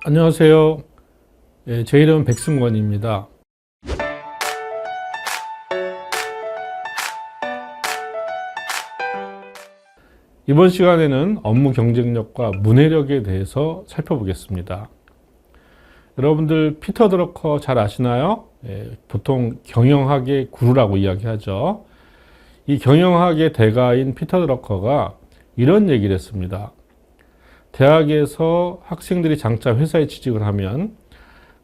안녕하세요. 제 이름은 백승권입니다. 이번 시간에는 업무 경쟁력과 문해력에 대해서 살펴보겠습니다. 여러분들 피터 드러커 잘 아시나요? 보통 경영학의 구루라고 이야기하죠. 이 경영학의 대가인 피터 드러커가 이런 얘기를 했습니다. 대학에서 학생들이 장차 회사에 취직을 하면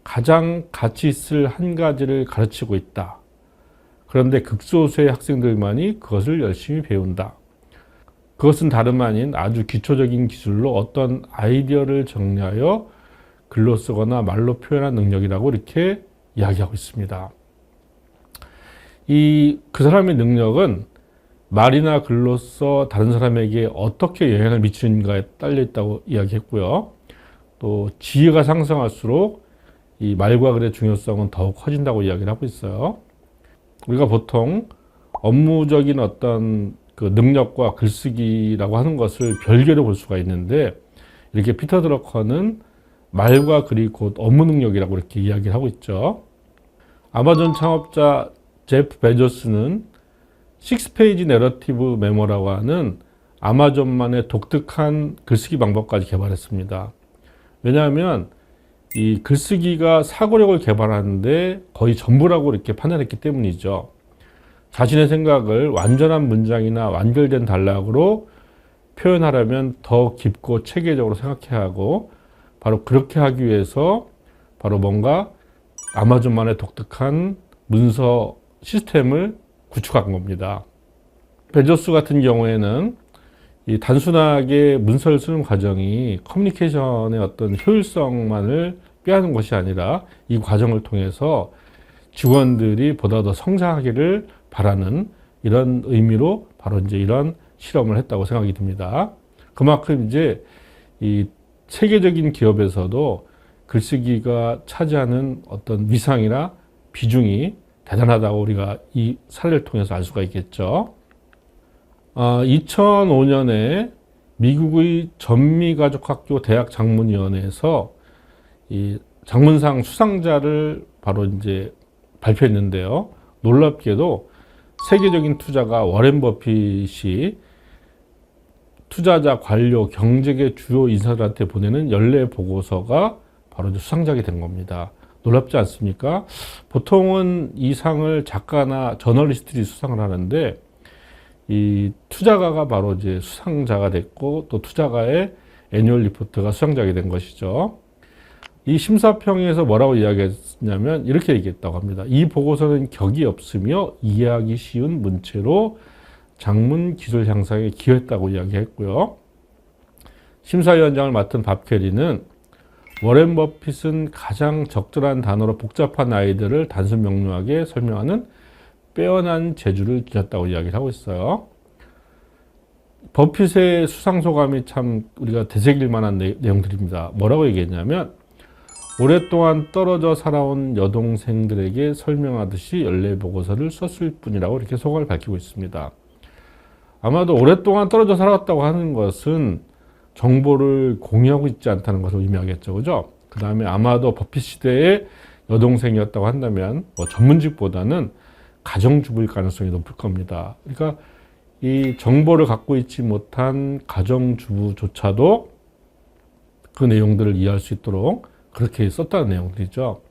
가장 가치 있을 한 가지를 가르치고 있다. 그런데 극소수의 학생들만이 그것을 열심히 배운다. 그것은 다름 아닌 아주 기초적인 기술로 어떤 아이디어를 정리하여 글로 쓰거나 말로 표현한 능력이라고 이렇게 이야기하고 있습니다. 그 사람의 능력은 말이나 글로써 다른 사람에게 어떻게 영향을 미치는가에 딸려 있다고 이야기했고요. 또 지혜가 상승할수록 이 말과 글의 중요성은 더욱 커진다고 이야기를 하고 있어요. 우리가 보통 업무적인 어떤 그 능력과 글쓰기라고 하는 것을 별개로 볼 수가 있는데, 이렇게 피터 드러커는 말과 글이 곧 업무 능력이라고 이렇게 이야기를 하고 있죠. 아마존 창업자 제프 베조스는 6페이지 내러티브 메모라고 하는 아마존만의 독특한 글쓰기 방법까지 개발했습니다. 왜냐하면 이 글쓰기가 사고력을 개발하는데 거의 전부라고 이렇게 판단했기 때문이죠. 자신의 생각을 완전한 문장이나 완결된 단락으로 표현하려면 더 깊고 체계적으로 생각해야 하고, 바로 그렇게 하기 위해서 바로 뭔가 아마존만의 독특한 문서 시스템을 구축한 겁니다. 베조스 같은 경우에는 이 단순하게 문서를 쓰는 과정이 커뮤니케이션의 어떤 효율성만을 꾀하는 것이 아니라 이 과정을 통해서 직원들이 보다 더 성장하기를 바라는 이런 의미로 바로 이제 이런 실험을 했다고 생각이 듭니다. 그만큼 이제 이 세계적인 기업에서도 글쓰기가 차지하는 어떤 위상이나 비중이 대단하다고 우리가 이 사례를 통해서 알 수가 있겠죠. 2005년에 미국의 전미가족학교 대학 장문위원회에서 이 장문상 수상자를 바로 이제 발표했는데요. 놀랍게도 세계적인 투자가 워렌 버핏이 투자자, 관료, 경제계 주요 인사들한테 보내는 연례 보고서가 바로 이제 수상자가 된 겁니다. 놀랍지 않습니까? 보통은 이 상을 작가나 저널리스트들이 수상을 하는데, 이 투자가가 바로 이제 수상자가 됐고, 또 투자가의 애뉴얼 리포트가 수상자가 된 것이죠. 이 심사평에서 뭐라고 이야기했냐면 이렇게 얘기했다고 합니다. 이 보고서는 격이 없으며 이해하기 쉬운 문체로 장문 기술 향상에 기여했다고 이야기했고요. 심사위원장을 맡은 밥 캐리는 워렌 버핏은 가장 적절한 단어로 복잡한 아이디어를 단순 명료하게 설명하는 빼어난 재주를 지녔다고 이야기를 하고 있어요. 버핏의 수상 소감이 참 우리가 되새길 만한 내용들입니다. 뭐라고 얘기했냐면, 오랫동안 떨어져 살아온 여동생들에게 설명하듯이 연례 보고서를 썼을 뿐이라고 이렇게 소감을 밝히고 있습니다. 아마도 오랫동안 떨어져 살았다고 하는 것은 정보를 공유하고 있지 않다는 것을 의미하겠죠. 그죠? 그 다음에 아마도 버핏 시대의 여동생이었다고 한다면 전문직보다는 가정주부일 가능성이 높을 겁니다. 그러니까 이 정보를 갖고 있지 못한 가정주부조차도 그 내용들을 이해할 수 있도록 그렇게 썼다는 내용들이죠.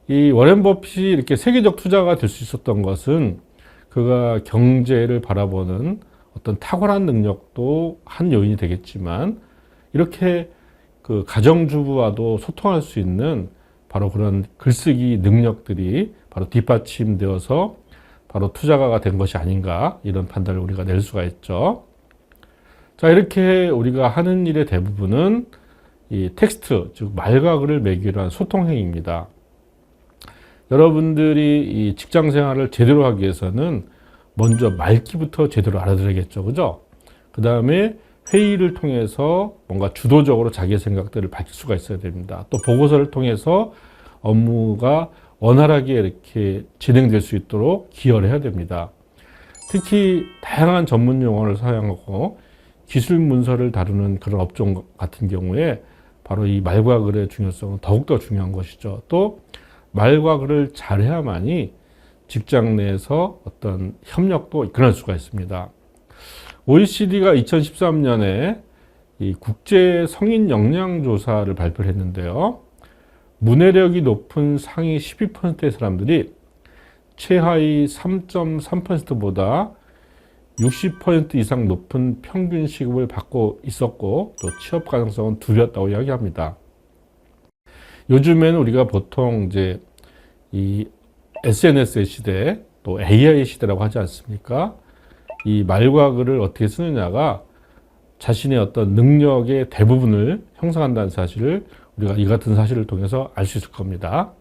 이 워렌 버핏이 이렇게 세계적 투자가 될 수 있었던 것은 그가 경제를 바라보는 어떤 탁월한 능력도 한 요인이 되겠지만, 이렇게 그 가정주부와도 소통할 수 있는 바로 그런 글쓰기 능력들이 바로 뒷받침되어서 바로 투자가가 된 것이 아닌가, 이런 판단을 우리가 낼 수가 있죠. 자, 이렇게 우리가 하는 일의 대부분은 이 텍스트, 즉 말과 글을 매개로 한 소통 행위입니다. 여러분들이 이 직장 생활을 제대로 하기 위해서는 먼저 말귀부터 제대로 알아들어야겠죠. 그죠? 그 다음에 회의를 통해서 뭔가 주도적으로 자기의 생각들을 밝힐 수가 있어야 됩니다. 또 보고서를 통해서 업무가 원활하게 이렇게 진행될 수 있도록 기여를 해야 됩니다. 특히 다양한 전문 용어를 사용하고 기술 문서를 다루는 그런 업종 같은 경우에 바로 이 말과 글의 중요성은 더욱더 중요한 것이죠. 또 말과 글을 잘해야만이 직장 내에서 어떤 협력도 이끌어낼 수가 있습니다. OECD가 2013년에 이 국제 성인 역량 조사를 발표를 했는데요. 문해력이 높은 상위 12%의 사람들이 최하위 3.3%보다 60% 이상 높은 평균 시급을 받고 있었고 또 취업 가능성은 2배였다고 이야기합니다. 요즘에는 우리가 보통 이제 이 SNS의 시대 또 AI 시대라고 하지 않습니까? 이 말과 글을 어떻게 쓰느냐가 자신의 어떤 능력의 대부분을 형성한다는 사실을 우리가 이 같은 사실을 통해서 알 수 있을 겁니다.